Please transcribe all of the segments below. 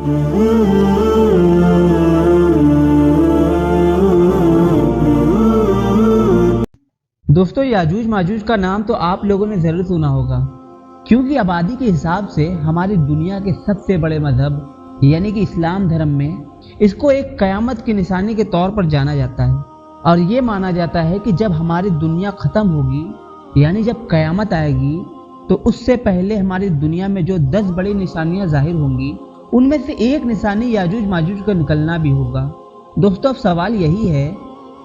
دوستو یاجوج ماجوج کا نام تو آپ لوگوں نے ضرور سنا ہوگا، کیونکہ آبادی کے حساب سے ہماری دنیا کے سب سے بڑے مذہب یعنی کہ اسلام دھرم میں اس کو ایک قیامت کی نشانی کے طور پر جانا جاتا ہے، اور یہ مانا جاتا ہے کہ جب ہماری دنیا ختم ہوگی یعنی جب قیامت آئے گی تو اس سے پہلے ہماری دنیا میں جو 10 بڑی نشانیاں ظاہر ہوں گی ان میں سے ایک نشانی یاجوج ماجوج کا نکلنا بھی ہوگا۔ دوستو اب سوال یہی ہے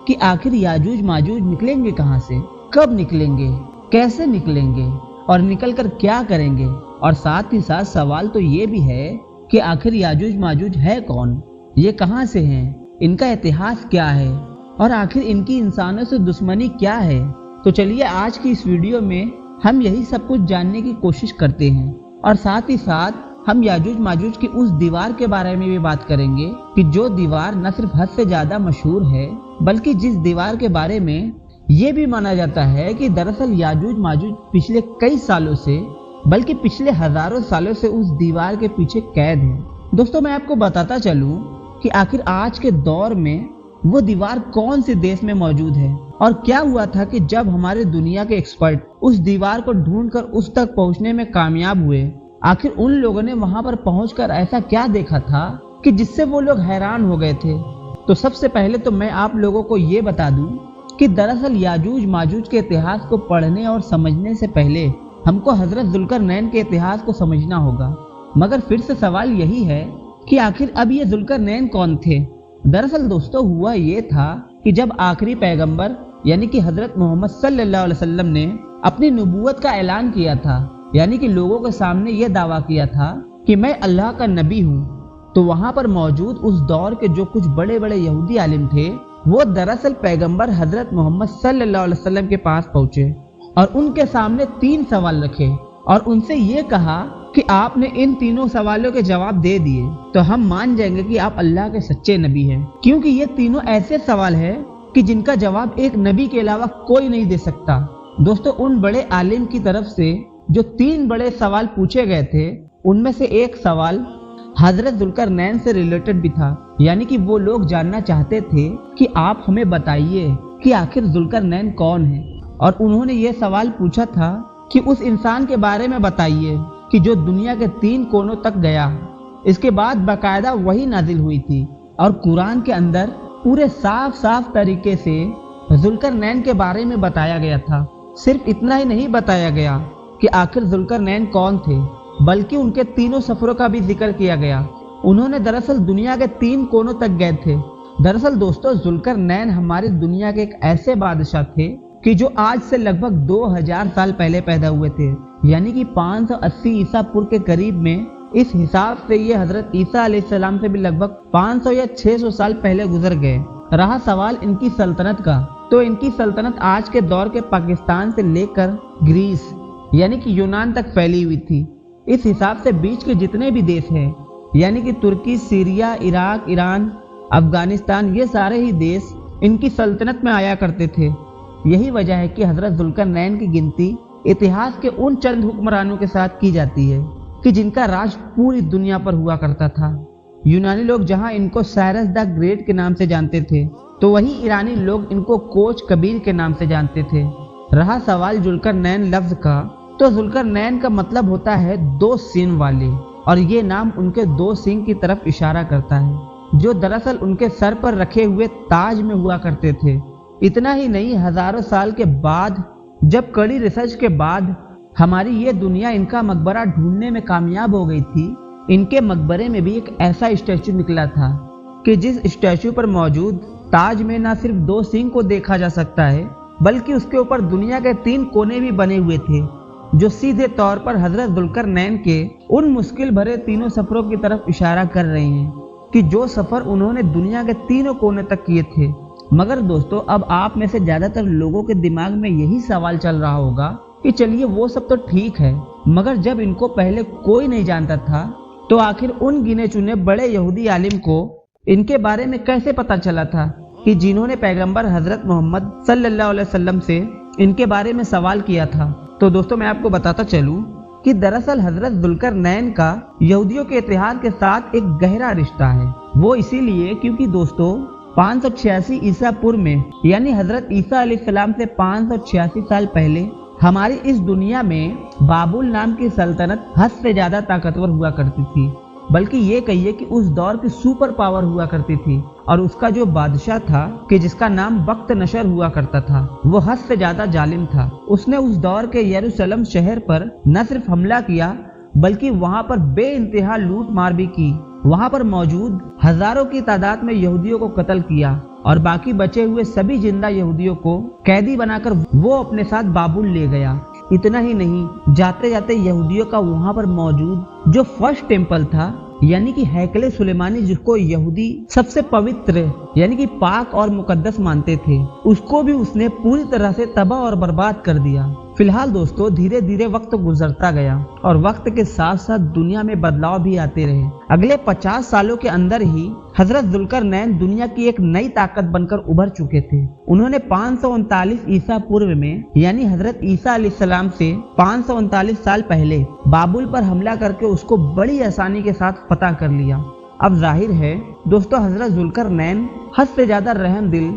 کہ آخر یاجوج ماجوج نکلیں گے کہاں سے، کب نکلیں گے، کیسے نکلیں گے اور نکل کر کیا کریں گے، اور ساتھ ہی ساتھ سوال تو یہ بھی ہے کہ آخر یاجوج ماجوج ہے کون، یہ کہاں سے ہیں، ان کا اتہاس کیا ہے، اور آخر ان کی انسانوں سے دشمنی کیا ہے۔ تو چلیے آج کی اس ویڈیو میں ہم یہی سب کچھ جاننے کی کوشش کرتے ہیں، اور ساتھ ہی ساتھ ہم یاجوج ماجوج کی اس دیوار کے بارے میں بھی بات کریں گے کہ جو دیوار نہ صرف حد سے زیادہ مشہور ہے بلکہ جس دیوار کے بارے میں یہ بھی مانا جاتا ہے کہ دراصل یاجوج ماجوج پچھلے کئی سالوں سے بلکہ پچھلے ہزاروں سالوں سے اس دیوار کے پیچھے قید ہے۔ دوستو میں آپ کو بتاتا چلوں کہ آخر آج کے دور میں وہ دیوار کون سے دیش میں موجود ہے، اور کیا ہوا تھا کہ جب ہمارے دنیا کے ایکسپرٹ اس دیوار کو ڈھونڈ کر اس تک پہنچنے میں کامیاب ہوئے، آخر ان لوگوں نے وہاں پر پہنچ کر ایسا کیا دیکھا تھا کہ جس سے وہ لوگ حیران ہو گئے تھے۔ تو سب سے پہلے تو میں آپ لوگوں کو یہ بتا دوں کہ دراصل یاجوج ماجوج کے اتہاس کو پڑھنے اور سمجھنے سے پہلے ہم کو حضرت ذوالقرنین کے اتہاس کو سمجھنا ہوگا۔ مگر پھر سے سوال یہی ہے کہ آخر اب یہ ذوالقرنین کون تھے؟ دراصل دوستو ہوا یہ تھا کہ جب آخری پیغمبر یعنی کہ حضرت محمد صلی اللہ علیہ وسلم نے اپنی نبوت کا اعلان کیا تھا، یعنی کہ لوگوں کے سامنے یہ دعویٰ کیا تھا کہ میں اللہ کا نبی ہوں، تو وہاں پر موجود اس دور کے جو کچھ بڑے بڑے یہودی عالم تھے وہ دراصل پیغمبر حضرت محمد صلی اللہ علیہ وسلم کے پاس پہنچے اور ان کے سامنے 3 سوال رکھے اور ان سے یہ کہا کہ آپ نے ان تینوں سوالوں کے جواب دے دیے تو ہم مان جائیں گے کہ آپ اللہ کے سچے نبی ہیں، کیونکہ یہ تینوں ایسے سوال ہیں کہ جن کا جواب ایک نبی کے علاوہ کوئی نہیں دے سکتا۔ دوستو ان بڑے عالم کی طرف سے جو 3 بڑے سوال پوچھے گئے تھے ان میں سے ایک سوال حضرت ذوالقرنین سے ریلیٹڈ بھی تھا، یعنی کہ وہ لوگ جاننا چاہتے تھے کہ آپ ہمیں بتائیے کہ آخر ذوالقرنین کون ہے، اور انہوں نے یہ سوال پوچھا تھا کہ اس انسان کے بارے میں بتائیے کہ جو دنیا کے 3 کونوں تک گیا۔ اس کے بعد باقاعدہ وحی نازل ہوئی تھی اور قرآن کے اندر پورے صاف طریقے سے ذوالقرنین کے بارے میں بتایا گیا تھا۔ صرف اتنا ہی نہیں بتایا گیا کہ آخر ذوالقرنین کون تھے بلکہ ان کے 3 سفروں کا بھی ذکر کیا گیا۔ انہوں نے دراصل دنیا کے 3 کونوں تک گئے تھے۔ دراصل دوستو ذوالقرنین ہماری دنیا کے ایک ایسے بادشاہ تھے کہ جو آج سے لگ بھگ 2000 سال پہلے پیدا ہوئے تھے، یعنی کہ 580 عیسیٰ پور کے قریب میں۔ اس حساب سے یہ حضرت عیسیٰ علیہ السلام سے بھی لگ بھگ 500 یا 600 سال پہلے گزر گئے۔ رہا سوال ان کی سلطنت کا، تو ان کی سلطنت آج کے دور کے پاکستان سے لے کر گریس یعنی کہ یونان تک پھیلی ہوئی تھی۔ اس حساب سے بیچ کے جتنے بھی دیش ہیں یعنی کہ ترکی، سیریا، عراق، ایران، افغانستان، یہ سارے ہی دیش ان کی سلطنت میں آیا کرتے تھے۔ یہی وجہ ہے کہ حضرت ذوالقرنین کی گنتی اتہاس کے ان چند حکمرانوں کے ساتھ کی جاتی ہے کہ جن کا راج پوری دنیا پر ہوا کرتا تھا۔ یونانی لوگ جہاں ان کو سائرس دا گریٹ کے نام سے جانتے تھے تو وہی ایرانی لوگ ان کو کوچ کبیر کے نام سے جانتے تھے۔ رہا سوال ذوالقرنین لفظ کا، تو ذوالقرنین کا مطلب ہوتا ہے 2 سینگ والے، اور یہ نام ان کے 2 سینگ کی طرف اشارہ کرتا ہے جو دراصل ان کے سر پر رکھے ہوئے تاج میں ہوا کرتے تھے۔ اتنا ہی نہیں، ہزاروں سال کے بعد جب کڑی ریسرچ کے بعد ہماری یہ دنیا ان کا مقبرہ ڈھونڈنے میں کامیاب ہو گئی تھی، ان کے مقبرے میں بھی ایک ایسا اسٹیچو نکلا تھا کہ جس اسٹیچو پر موجود تاج میں نہ صرف 2 سینگ کو دیکھا جا سکتا ہے بلکہ اس کے اوپر دنیا کے 3 کونے بھی بنے ہوئے تھے جو سیدھے طور پر حضرت ذوالقرنین کے ان مشکل بھرے 3 سفروں کی طرف اشارہ کر رہے ہیں کہ جو سفر انہوں نے دنیا کے 3 کونے تک کیے تھے۔ مگر دوستو اب آپ میں سے زیادہ تر لوگوں کے دماغ میں یہی سوال چل رہا ہوگا کہ چلیے وہ سب تو ٹھیک ہے، مگر جب ان کو پہلے کوئی نہیں جانتا تھا تو آخر ان گنے چنے بڑے یہودی عالم کو ان کے بارے میں کیسے پتا چلا تھا کہ جنہوں نے پیغمبر حضرت محمد صلی اللہ علیہ وسلم سے ان کے بارے میں سوال کیا تھا؟ تو دوستو میں آپ کو بتاتا چلوں कि दरअसल हजरत जुल्करनैन का यहूदियों के इतिहास के साथ एक गहरा रिश्ता है। वो इसीलिए क्योंकि दोस्तों 586 ईसा पूर्व में यानी हजरत ईसा अलैहिस्सलाम से 586 साल पहले हमारी इस दुनिया में बाबुल नाम की सल्तनत हद से ज्यादा ताकतवर हुआ करती थी। बल्कि ये कहिए कि उस दौर की सुपर पावर हुआ करती थी और उसका जो बादशाह था कि जिसका नाम बख्त नशर हुआ करता था, वो हद से ज्यादा जालिम था। उसने उस दौर के यरूशलेम शहर पर न सिर्फ हमला किया बल्कि वहां पर बेइंतहा लूट मार भी की। वहां पर मौजूद हजारों की तादाद में यहूदियों को कत्ल किया और बाकी बचे हुए सभी जिंदा यहूदियों को कैदी बनाकर वो अपने साथ बाबुल ले गया। इतना ही नहीं, जाते जाते यहूदियों का वहां पर मौजूद जो फर्स्ट टेम्पल था यानी कि हैकले सुलेमानी, जिसको यहूदी सबसे पवित्र यानी कि पाक और मुकद्दस मानते थे, उसको भी उसने पूरी तरह से तबाह और बर्बाद कर दिया। फिलहाल दोस्तों धीरे धीरे वक्त गुजरता गया और वक्त के साथ साथ दुनिया में बदलाव भी आते रहे। अगले 50 सालों के अंदर ही हजरत जुल्करनैन दुनिया की एक नई ताकत बनकर उभर चुके थे। उन्होंने 539 ईसा पूर्व में यानी हजरत ईसा अलैहिस्सलाम से 539 साल पहले बाबुल पर हमला करके उसको बड़ी आसानी के साथ फतह कर लिया। अब जाहिर है दोस्तों हजरत जुल्करनैन हद से ज्यादा रहम दिल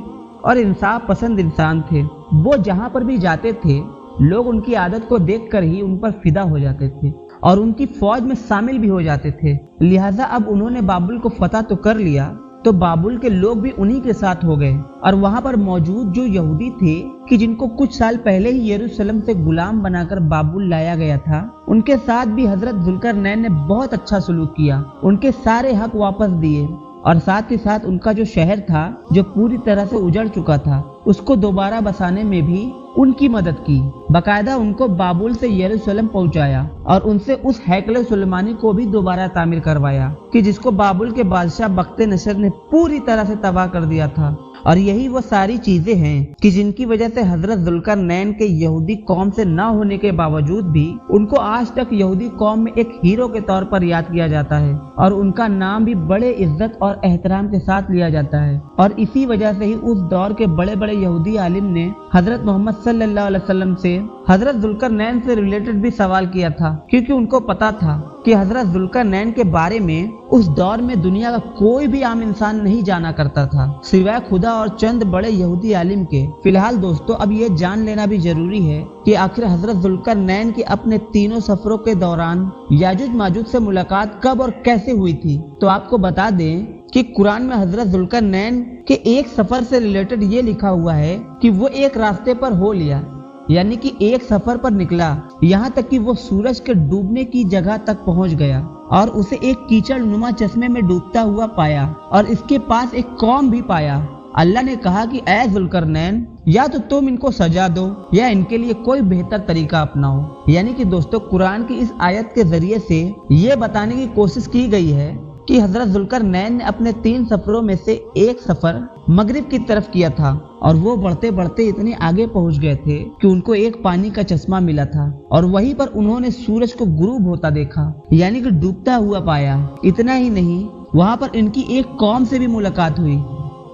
और इंसाफ पसंद इंसान थे। वो जहाँ पर भी जाते थे लोग उनकी आदत को देखकर ही उन पर फिदा हो जाते थे और उनकी फौज में शामिल भी हो जाते थे। लिहाजा अब उन्होंने बाबुल को फतह तो कर लिया तो बाबुल के लोग भी उन्हीं के साथ हो गए और वहां पर मौजूद जो यहूदी थे कि जिनको कुछ साल पहले ही यरूशलेम से गुलाम बनाकर बाबुल लाया गया था, उनके साथ भी हजरत जुल्करनैन ने बहुत अच्छा सलूक किया। उनके सारे हक वापस दिए और साथ ही साथ उनका जो शहर था जो पूरी तरह से उजड़ चुका था उसको दोबारा बसाने में भी उनकी मदद की। बकायदा उनको बाबुल से यरूशलेम पहुंचाया और उनसे उस हैकल सुलेमानी को भी दोबारा तामीर करवाया कि जिसको बाबुल के बादशाह बख्त नशर ने पूरी तरह से तबाह कर दिया था। और यही वो सारी चीजें हैं कि जिनकी वजह से हजरत जुल्करनैन के यहूदी कौम से ना होने के बावजूद भी उनको आज तक यहूदी कौम में एक हीरो के तौर पर याद किया जाता है और उनका नाम भी बड़े इज्जत और एहतराम के साथ लिया जाता है। और इसी वजह से ही उस दौर के बड़े बड़े यहूदी आलिम ने हजरत मोहम्मद सल्लल्लाहु अलैहि वसल्लम से हजरत जुल्करनैन से रिलेटेड भी सवाल किया था, क्योंकि उनको पता था कि हजरत जुल्करनैन के बारे में उस दौर में दुनिया का कोई भी आम इंसान नहीं जाना करता था सिवाय खुदा और चंद बड़े यहूदी आलिम के। फिलहाल दोस्तों अब ये जान लेना भी जरूरी है कि आखिर हजरत जुल्करनैन के अपने तीनों सफरों के दौरान याजुज माजुज से मुलाकात कब और कैसे हुई थी। तो आपको बता दें कि कुरान में हजरत जुल्करनैन के एक सफर से रिलेटेड ये लिखा हुआ है कि वो एक रास्ते पर हो लिया, यानी कि एक सफर पर निकला, यहाँ तक कि वो सूरज के डूबने की जगह तक पहुँच गया और उसे एक कीचड़ नुमा चश्मे में डूबता हुआ पाया और इसके पास एक कौम भी पाया। अल्लाह ने कहा कि ऐ जुल्करनैन, या तो तुम इनको सजा दो या इनके लिए कोई बेहतर तरीका अपनाओ। यानी कि दोस्तों कुरान की इस आयत के जरिए से ये बताने की कोशिश की गई है कि हजरत जुल्करनैन ने अपने 3 सफरों में से एक सफर मगरिब की तरफ किया था और वो बढ़ते बढ़ते इतने आगे पहुंच गए थे कि उनको एक पानी का चश्मा मिला था और वहीं पर उन्होंने सूरज को गुरूब होता देखा, यानी कि डूबता हुआ पाया। इतना ही नहीं, वहां पर इनकी एक कौम से भी मुलाकात हुई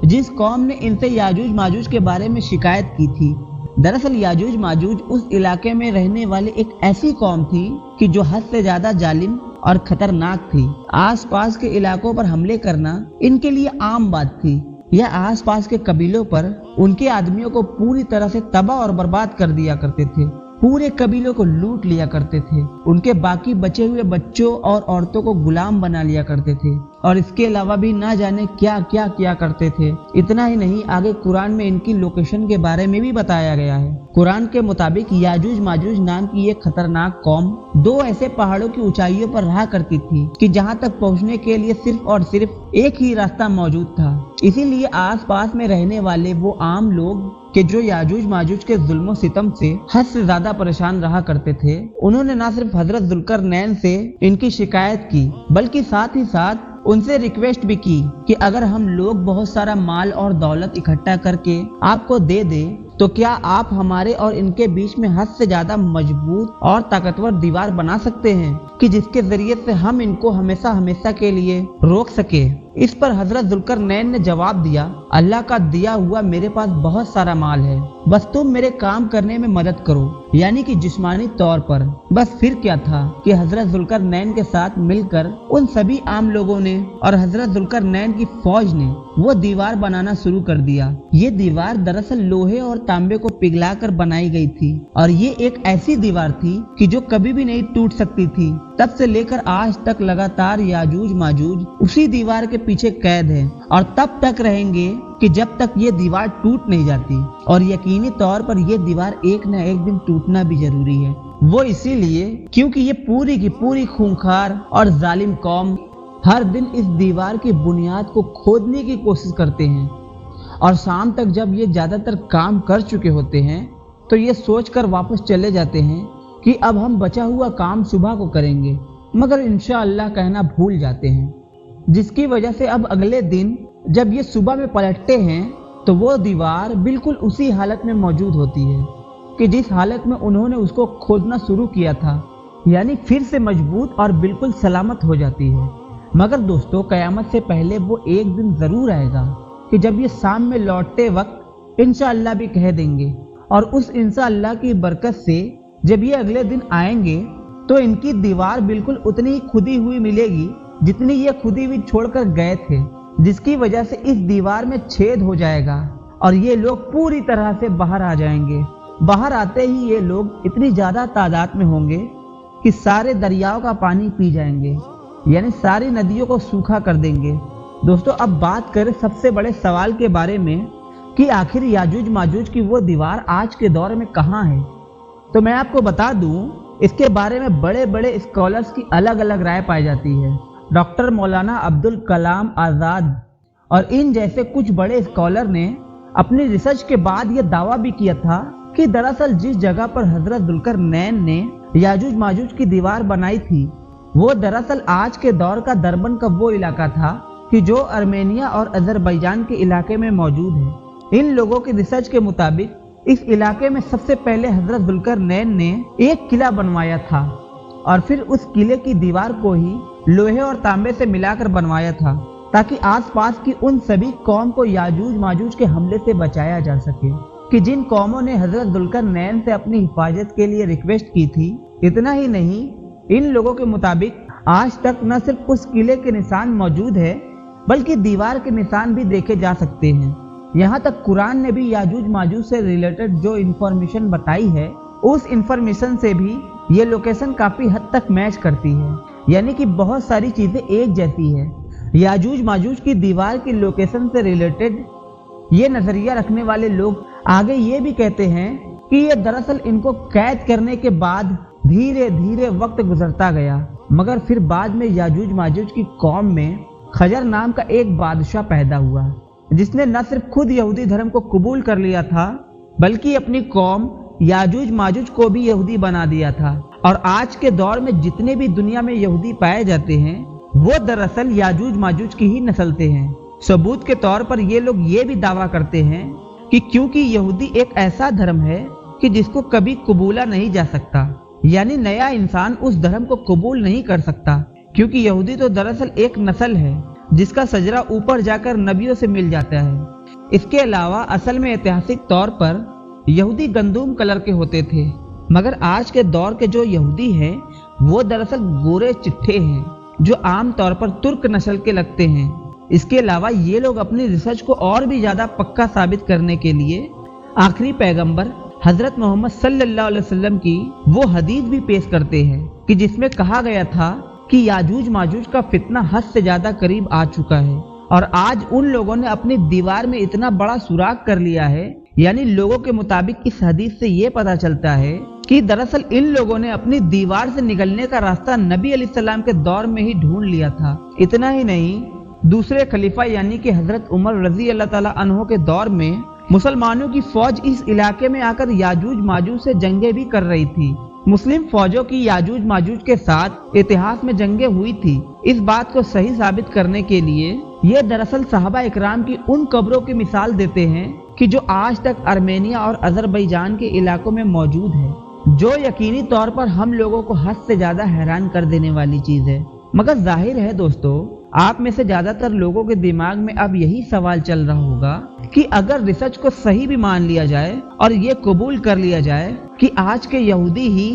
जिस कौम ने इनसे याजूज माजूज के बारे में शिकायत की थी। दरअसल याजूज माजूज उस इलाके में रहने वाले एक ऐसी कौम थी कि जो हद से ज्यादा जालिम और खतरनाक थी। आसपास के इलाकों पर हमले करना इनके लिए आम बात थी। यह आसपास के कबीलों पर उनके आदमियों को पूरी तरह से तबाह और बर्बाद कर दिया करते थे, पूरे कबीलों को लूट लिया करते थे, उनके बाकी बचे हुए बच्चों और औरतों को गुलाम बना लिया करते थे और इसके अलावा भी ना जाने क्या क्या किया करते थे। इतना ही नहीं, आगे कुरान में इनकी लोकेशन के बारे में भी बताया गया है। कुरान के मुताबिक याजूज माजूज नाम की ये खतरनाक कौम 2 ऐसे पहाड़ों की ऊंचाइयों पर रहा करती थी कि जहां तक पहुंचने के लिए सिर्फ और सिर्फ एक ही रास्ता मौजूद था। इसीलिए आसपास में रहने वाले वो आम लोग कि जो याजूज माजूज के जुल्म सितम से हद से ज्यादा परेशान रहा करते थे, उन्होंने न सिर्फ हजरत जुल्करनैन से इनकी शिकायत की बल्कि साथ ही साथ उनसे रिक्वेस्ट भी की कि अगर हम लोग बहुत सारा माल और दौलत इकट्ठा करके आपको दे दे तो क्या आप हमारे और इनके बीच में हद से ज्यादा मजबूत और ताकतवर दीवार बना सकते हैं कि जिसके जरिए से हम इनको हमेशा हमेशा के लिए रोक सके। इस पर हजरत जुल्करनैन ने जवाब दिया, अल्लाह का दिया हुआ मेरे पास बहुत सारा माल है, बस तुम मेरे काम करने में मदद करो, यानी कि जिस्मानी तौर पर। बस फिर क्या था कि हजरत जुल्करनैन के साथ मिलकर उन सभी आम लोगों ने और हजरत जुल्करनैन की फौज ने वो दीवार बनाना शुरू कर दिया। ये दीवार दरअसल लोहे और तांबे को पिघलाकर बनाई गई थी और ये एक ऐसी दीवार थी कि जो कभी भी नहीं टूट सकती थी। तब से लेकर आज तक लगातार याजूज माजूज उसी दीवार के पीछे कैद है और तब तक रहेंगे कि जब तक ये दीवार टूट नहीं जाती। और यकीनी तौर पर ये दीवार एक न एक दिन टूटना भी जरूरी है। वो इसीलिए क्योंकि ये पूरी की पूरी खूंखार और जालिम कौम हर दिन इस दीवार की बुनियाद को खोदने की कोशिश करते हैं और शाम तक जब ये ज्यादातर काम कर चुके होते हैं तो ये सोचकर वापस चले जाते हैं कि अब हम बचा हुआ काम सुबह को करेंगे, मगर इंशाअल्लाह कहना भूल जाते हैं, जिसकी वजह से अब अगले दिन जब ये सुबह में पलटते हैं तो वो दीवार बिल्कुल उसी हालत में मौजूद होती है कि जिस हालत में उन्होंने उसको खोदना शुरू किया था, यानी फिर से मजबूत और बिल्कुल सलामत हो जाती है। मगर दोस्तों, कयामत से पहले वो एक दिन जरूर आएगा कि जब ये शाम में लौटते वक्त इंशाअल्लाह भी कह देंगे, और उस इंशाअल्लाह की बरकत से जब ये अगले दिन आएंगे तो इनकी दीवार बिल्कुल उतनी ही खुदी हुई मिलेगी जितनी ये खुदी हुई छोड़कर गए थे, जिसकी वजह से इस दीवार में छेद हो जाएगा और ये लोग पूरी तरह से बाहर आ जाएंगे। बाहर आते ही ये लोग इतनी ज्यादा तादाद में होंगे कि सारे दरियाओं का पानी पी जाएंगे, यानी सारी नदियों को सूखा कर देंगे। दोस्तों, अब बात करें सबसे बड़े सवाल के बारे में कि आखिर याजूज माजूज की वो दीवार आज के दौर में कहाँ है, तो मैं आपको बता दूं, इसके बारे में बड़े बड़े स्कॉलर्स की अलग अलग राय पाई जाती है। डॉक्टर मौलाना अब्दुल कलाम आज़ाद और इन जैसे कुछ बड़े स्कॉलर ने अपनी रिसर्च के बाद ये दावा भी किया था कि दरअसल जिस जगह पर हजरत जुल्करनैन ने याजूज माजूज की दीवार बनाई थी वो दरअसल आज के दौर का दरबन का वो इलाका था कि जो अर्मेनिया और अजरबैजान के इलाके में मौजूद है। इन लोगों की रिसर्च के मुताबिक इस इलाके में सबसे पहले हजरत जुल्करनैन ने एक किला बनवाया था और फिर उस किले की दीवार को ही लोहे और तांबे से मिलाकर बनवाया था ताकि आसपास की उन सभी कौम को याजूज माजूज के हमले से बचाया जा सके, कि जिन कौमों ने हजरत जुल्करनैन से अपनी हिफाजत के लिए रिक्वेस्ट की थी। इतना ही नहीं, इन लोगों के मुताबिक आज तक न सिर्फ उस किले के निशान मौजूद है बल्कि दीवार के निशान भी देखे जा सकते हैं। यहाँ तक कुरान ने भी याजूज माजूज से रिलेटेड जो इन्फॉर्मेशन बताई है उस इन्फॉर्मेशन से भी ये लोकेशन काफी हद तक मैच करती है, यानी कि बहुत सारी चीजें एक जैसी है। याजूज माजूज की दीवार की लोकेशन से रिलेटेड ये नजरिया रखने वाले लोग आगे ये भी कहते हैं कि ये दरअसल इनको कैद करने के बाद धीरे धीरे वक्त गुजरता गया, मगर फिर बाद में याजूज माजूज की कौम में खजर नाम का एक बादशाह पैदा हुआ जिसने न सिर्फ खुद यहूदी धर्म को कबूल कर लिया था बल्कि अपनी कौम याजूज माजूज को भी यहूदी बना दिया था। और आज के दौर में जितने भी दुनिया में यहूदी पाए जाते हैं वो दरअसल याजूज माजूज की ही नस्ल से हैं। सबूत के तौर पर ये लोग ये भी दावा करते हैं कि क्योंकि यहूदी एक ऐसा धर्म है कि जिसको कभी कबूला नहीं जा सकता, यानी नया इंसान उस धर्म को कबूल नहीं कर सकता, क्योंकि यहूदी तो दरअसल एक नस्ल है जिसका सजरा ऊपर जाकर नबियों से मिल जाता है। इसके अलावा असल में ऐतिहासिक तौर पर यहूदी गंदूम कलर के होते थे, मगर आज के दौर के जो यहूदी हैं वो दरअसल गोरे चिट्ठे हैं जो आम तौर पर तुर्क नस्ल के लगते हैं। इसके अलावा ये लोग अपनी रिसर्च को और भी ज्यादा पक्का साबित करने के लिए आखिरी पैगंबर हजरत मोहम्मद सल्लल्लाहु अलैहि वसल्लम की वो हदीस भी पेश करते हैं कि जिसमें कहा गया था कि याजूज माजूज का फितना हद से ज्यादा करीब आ चुका है और आज उन लोगों ने अपनी दीवार में इतना बड़ा सुराख कर लिया है। यानी लोगों के मुताबिक इस हदीस से ये पता चलता है कि दरअसल इन लोगों ने अपनी दीवार से निकलने का रास्ता नबी अलैहिस्सलाम के दौर में ही ढूंढ लिया था। इतना ही नहीं, दूसरे खलीफा यानी कि हजरत उमर रजी अल्लाह ताला अन्हो के दौर में मुसलमानों की फौज इस इलाके में आकर याजूज माजूज से जंगें भी कर रही थी। मुस्लिम फौजों की याजूज माजूज के साथ इतिहास में जंगें हुई थी। इस बात को सही साबित करने के लिए ये दरअसल सहाबा इकराम की उन कब्रों की मिसाल देते हैं कि जो आज तक अर्मेनिया और अजरबैजान के इलाकों में मौजूद है, जो यकीनी तौर पर हम लोगों को हद से ज्यादा हैरान कर देने वाली चीज है। मगर जाहिर है दोस्तों, आप में से ज्यादातर लोगों के दिमाग में अब यही सवाल चल रहा होगा कि अगर रिसर्च को सही भी मान लिया जाए और ये कबूल कर लिया जाए कि आज के यहूदी ही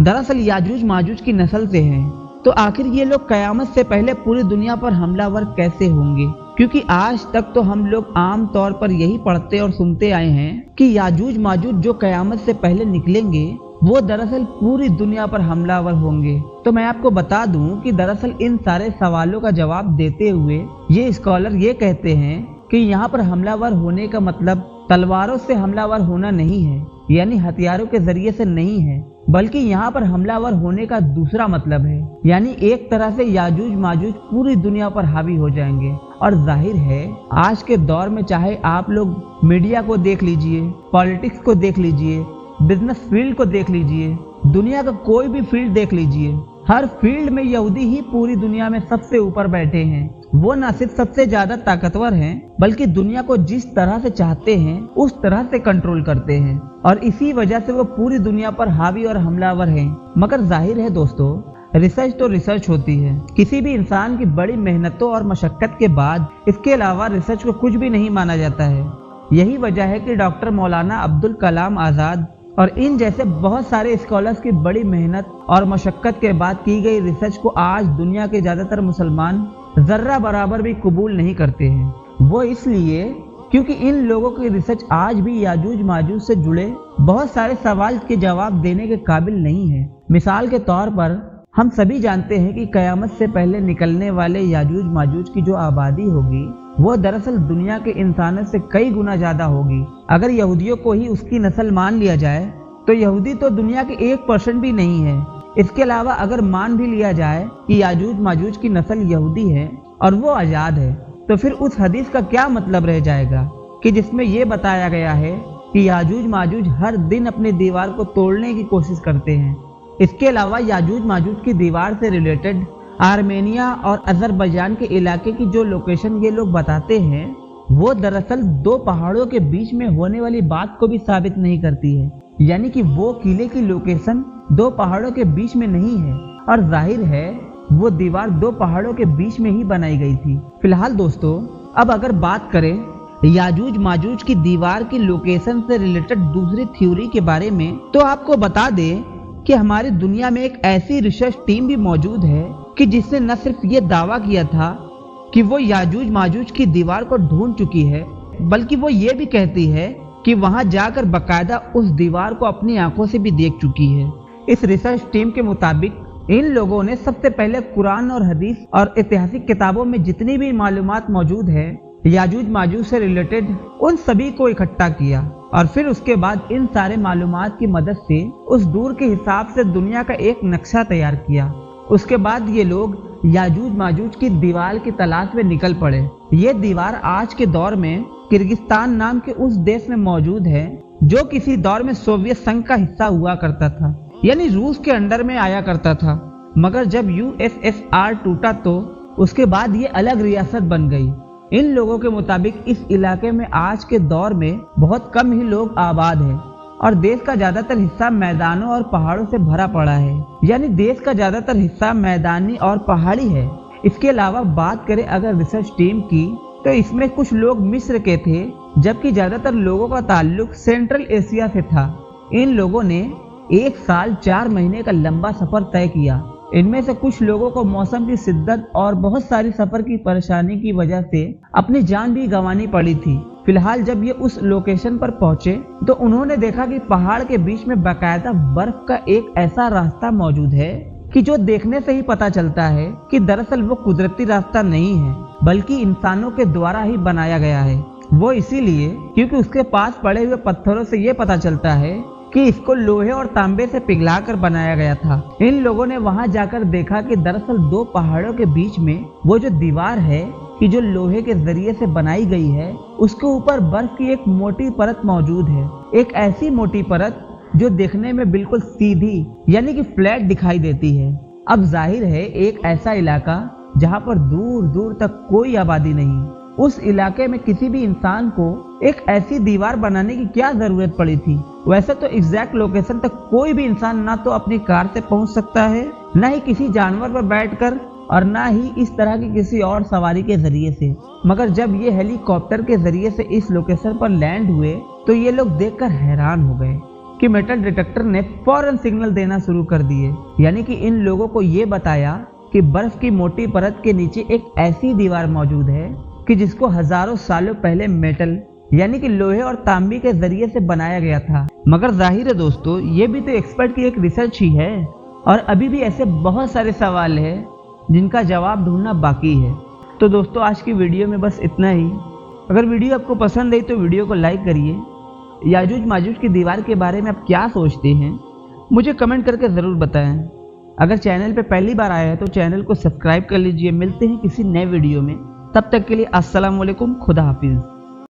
दरअसल याजूज माजूज की नस्ल से हैं, तो आखिर ये लोग कयामत से पहले पूरी दुनिया पर हमलावर कैसे होंगे? क्योंकि आज तक तो हम लोग आम तौर पर यही पढ़ते और सुनते आए हैं कि याजूज माजूज जो कयामत से पहले निकलेंगे वो दरअसल पूरी दुनिया पर हमलावर होंगे। तो मैं आपको बता दूं कि दरअसल इन सारे सवालों का जवाब देते हुए ये स्कॉलर ये कहते हैं कि यहाँ पर हमलावर होने का मतलब तलवारों से हमलावर होना नहीं है, यानी हथियारों के जरिए से नहीं है, बल्कि यहाँ पर हमलावर होने का दूसरा मतलब है, यानी एक तरह से याजूज माजूज पूरी दुनिया पर हावी हो जाएंगे। और जाहिर है आज के दौर में चाहे आप लोग मीडिया को देख लीजिए, पॉलिटिक्स को देख लीजिए, बिजनेस फील्ड को देख लीजिए, दुनिया का कोई भी फील्ड देख लीजिए, हर फील्ड में यहूदी ही पूरी दुनिया में सबसे ऊपर बैठे हैं। वो न सिर्फ सबसे ज्यादा ताकतवर हैं, बल्कि दुनिया को जिस तरह से चाहते हैं उस तरह से कंट्रोल करते हैं, और इसी वजह से वो पूरी दुनिया पर हावी और हमलावर हैं। मगर जाहिर है दोस्तों, रिसर्च तो रिसर्च होती है, किसी भी इंसान की बड़ी मेहनतों और मशक्कत के बाद इसके अलावा रिसर्च को कुछ भी नहीं माना जाता है। यही वजह है कि डॉक्टर मौलाना अब्दुल कलाम आज़ाद और इन जैसे बहुत सारे स्कॉलर्स की बड़ी मेहनत और मशक्कत के बाद की गई रिसर्च को आज दुनिया के ज्यादातर मुसलमान जर्रा बराबर भी कबूल नहीं करते हैं। वो इसलिए क्योंकि इन लोगों की रिसर्च आज भी याजूज माजूज से जुड़े बहुत सारे सवाल के जवाब देने के काबिल नहीं है। मिसाल के तौर पर हम सभी जानते हैं कि कयामत से पहले निकलने वाले याजूज माजूज की जो आबादी होगी वो दरअसल दुनिया के इंसानों से कई गुना ज्यादा होगी। अगर यहूदियों को ही उसकी नस्ल मान लिया जाए तो यहूदी तो दुनिया के 1% भी नहीं है। इसके अलावा अगर मान भी लिया जाए कि याजूज माजूज की नस्ल यहूदी है और वो आजाद है, तो फिर उस हदीस का क्या मतलब रह जाएगा कि जिसमें ये बताया गया है कि याजूज माजूज हर दिन अपनी दीवार को तोड़ने की कोशिश करते हैं। इसके अलावा याजूज माजूज की दीवार से रिलेटेड आर्मेनिया और अजरबैजान के इलाके की जो लोकेशन ये लोग बताते हैं वो दरअसल दो पहाड़ों के बीच में होने वाली बात को भी साबित नहीं करती है, यानी कि वो किले की लोकेशन दो पहाड़ों के बीच में नहीं है, और जाहिर है वो दीवार दो पहाड़ों के बीच में ही बनाई गई थी। फिलहाल दोस्तों, अब अगर बात करें याजूज माजूज की दीवार की लोकेशन से रिलेटेड दूसरी थ्योरी के बारे में, तो आपको बता दें कि हमारी दुनिया में एक ऐसी रिसर्च टीम भी मौजूद है कि जिसने न सिर्फ ये दावा किया था कि वो याजूज माजूज की दीवार को ढूंढ चुकी है, बल्कि वो ये भी कहती है कि वहां जाकर बकायदा उस दीवार को अपनी आंखों से भी देख चुकी है। इस रिसर्च टीम के मुताबिक इन लोगों ने सबसे पहले कुरान और हदीस और ऐतिहासिक किताबों में जितनी भी मालूमात मौजूद है याजूज माजूज से रिलेटेड, उन सभी को इकट्ठा किया, और फिर उसके बाद इन सारे मालूमात की मदद से उस दूर के हिसाब से दुनिया का एक नक्शा तैयार किया। उसके बाद ये लोग याजूज माजूज की दीवार की तलाश में निकल पड़े। ये दीवार आज के दौर में किर्गिस्तान नाम के उस देश में मौजूद है जो किसी दौर में सोवियत संघ का हिस्सा हुआ करता था, यानी रूस के अंडर में आया करता था। मगर जब यूएसएसआर टूटा तो उसके बाद ये अलग रियासत बन गई। इन लोगों के मुताबिक इस इलाके में आज के दौर में बहुत कम ही लोग आबाद हैं, और देश का ज्यादातर हिस्सा मैदानों और पहाड़ों से भरा पड़ा है, यानी देश का ज्यादातर हिस्सा मैदानी और पहाड़ी है। इसके अलावा बात करें अगर रिसर्च टीम की, तो इसमें कुछ लोग मिस्र के थे, जबकि ज्यादातर लोगों का ताल्लुक सेंट्रल एशिया से था। इन लोगों ने 1 साल 4 महीने का लंबा सफर तय किया। इनमें से कुछ लोगों को मौसम की शिद्दत और बहुत सारी सफर की परेशानी की वजह से अपनी जान भी गंवानी पड़ी थी। फिलहाल जब ये उस लोकेशन पर पहुंचे तो उन्होंने देखा कि पहाड़ के बीच में बाकायदा बर्फ का एक ऐसा रास्ता मौजूद है कि जो देखने से ही पता चलता है कि दरअसल वो कुदरती रास्ता नहीं है, बल्कि इंसानों के द्वारा ही बनाया गया है। वो इसीलिए क्योंकि उसके पास पड़े हुए पत्थरों से ये पता चलता है कि इसको लोहे और तांबे से पिघलाकर बनाया गया था। इन लोगों ने वहां जाकर देखा कि दरअसल दो पहाड़ों के बीच में वो जो दीवार है कि जो लोहे के जरिए से बनाई गई है, उसके ऊपर बर्फ की एक मोटी परत मौजूद है। एक ऐसी मोटी परत जो देखने में बिल्कुल सीधी यानी कि फ्लैट दिखाई देती है। अब जाहिर है एक ऐसा इलाका जहाँ पर दूर दूर तक कोई आबादी नहीं, उस इलाके में किसी भी इंसान को एक ऐसी दीवार बनाने की क्या जरूरत पड़ी थी। वैसे तो एग्जैक्ट लोकेशन तक कोई भी इंसान ना तो अपनी कार से पहुंच सकता है, न ही किसी जानवर पर बैठकर और ना ही इस तरह की किसी और सवारी के जरिए से। मगर जब ये हेलीकॉप्टर के जरिए से इस लोकेशन पर लैंड हुए तो ये लोग देखकर हैरान हो गए कि मेटल डिटेक्टर ने फौरन सिग्नल देना शुरू कर दिए। यानी कि इन लोगों को ये बताया कि बर्फ की मोटी परत के नीचे एक ऐसी दीवार मौजूद है कि जिसको हजारों सालों पहले मेटल यानी कि लोहे और तांबे के जरिए से बनाया गया था। मगर जाहिर है दोस्तों, ये भी तो एक्सपर्ट की एक रिसर्च ही है और अभी भी ऐसे बहुत सारे सवाल है जिनका जवाब ढूंढना बाकी है। तो दोस्तों, आज की वीडियो में बस इतना ही। अगर वीडियो आपको पसंद आई तो वीडियो को लाइक करिए। याजूज माजूज की दीवार के बारे में आप क्या सोचते हैं मुझे कमेंट करके ज़रूर बताएं। अगर चैनल पे पहली बार आया है तो चैनल को सब्सक्राइब कर लीजिए। मिलते हैं किसी नए वीडियो में, तब तक के लिए अस्सलाम वालेकुम, खुदा हाफिज़।